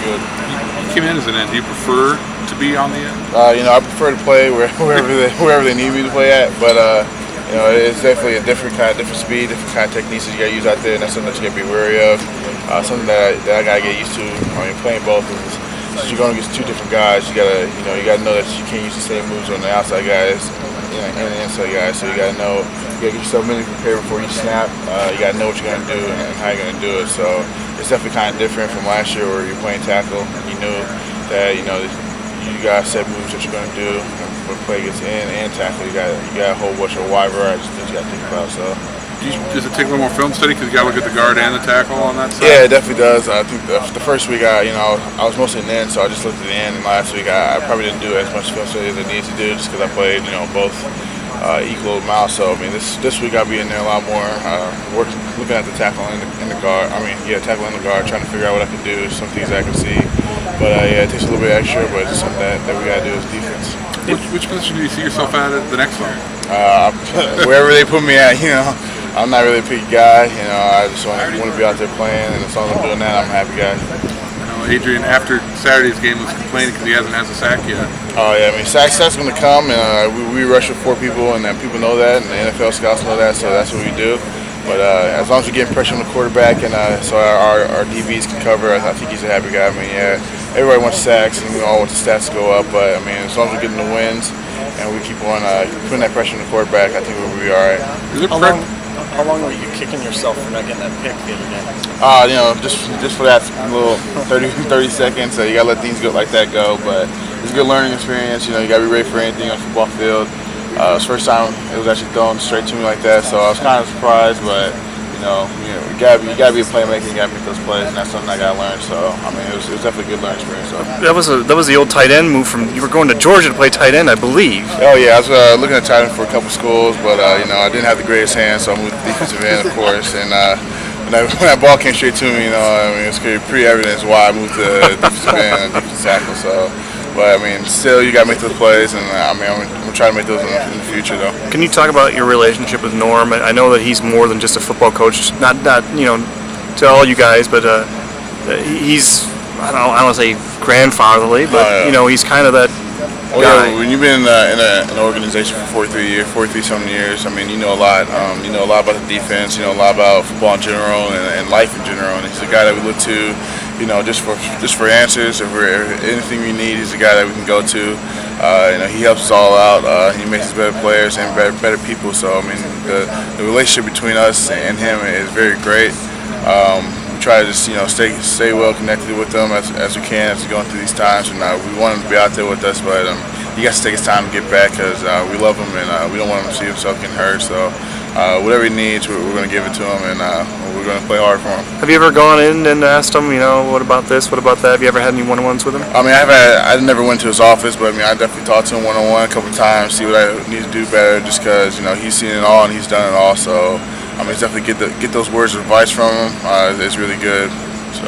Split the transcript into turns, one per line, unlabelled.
good.
You came in as an end. Do you prefer to be on the end?
I prefer to play wherever they need me to play at, but it's definitely a different speed, different kind of techniques that you got to use out there, and that's something that you got to be wary of. Something that I got to get used to. Playing both is since you're going against two different guys, you gotta know that you can't use the same moves on the outside guys and the inside guys. So you gotta get yourself mentally prepared before you snap. You gotta know what you're gonna do and how you're gonna do it. So it's definitely kind of different from last year where you're playing tackle. You knew that you got set moves that you're gonna do when play gets in and tackle. You got a whole bunch of wide variety of things you gotta think about. So.
Does it take a little more film study because you got to look at the guard and the tackle on that side?
Yeah, it definitely does. I think the first week, I was mostly in the end, so I just looked at the end. And last week, I probably didn't do as much film study as I needed to do just because I played, both equal amounts. So this week I'll be in there a lot more, looking at the tackle and the guard. Tackle and the guard, trying to figure out what I can do, some things I can see. But it takes a little bit extra, but it's something that we got to do as defense.
Which position do you see yourself at the next one?
Wherever they put me at, I'm not really a picky guy. I just want to be out there playing, and as long as I'm doing that, I'm a happy guy.
I know Adrian, after Saturday's game, was complaining because he hasn't had a sack yet.
Oh yeah, sack's going to come, and we rush with 4 people, and people know that, and the NFL scouts know that, so that's what we do. But as long as we're getting pressure on the quarterback, and so our DBs can cover, I think he's a happy guy. Everybody wants sacks, and we all want the stats to go up. But as long as we're getting the wins, and we keep on putting that pressure on the quarterback, I think we'll be all right.
How long were you kicking yourself for not getting that pick the other day?
Just for that little 30 seconds. So you gotta let things go like that go. But it's a good learning experience. You gotta be ready for anything on the football field. It was the first time it was actually thrown straight to me like that. So I was kind of surprised, but you gotta be a playmaker. You gotta make those plays, and that's something I gotta learn. So it was definitely a good learning experience. So.
That was the old tight end move from. You were going to Georgia to play tight end, I believe.
Oh yeah, I was looking at tight end for a couple schools, but I didn't have the greatest hands, so I moved to defensive end, of course. And when that ball came straight to me, it's pretty evident why I moved to defensive end and defensive tackle. So. But still, you gotta make those plays, and I'm gonna try to make those in the future, though.
Can you talk about your relationship with Norm? I know that he's more than just a football coach, not to all you guys, but he's I don't want to say grandfatherly, but he's kind of that guy.
Yeah, when you've been in an organization for 43-something years, you know a lot. You know a lot about the defense. You know a lot about football in general and life in general. And he's a guy that we look to. Just for answers or for anything we need, he's a guy that we can go to. He helps us all out. He makes us better players and better people. So the relationship between us and him is very great. We try to just stay well connected with them as we can as we're going through these times. And we want him to be out there with us, but he has to take his time to get back because we love him and we don't want him to see himself getting hurt. So whatever he needs, we're going to give it to him, and we're going to play hard for him.
Have you ever gone in and asked him, what about this, what about that? Have you ever had any one-on-ones with him?
I never went to his office, but I definitely talked to him one-on-one a couple of times, see what I need to do better, just because he's seen it all and he's done it all. So definitely get those words of advice from him is really good. So.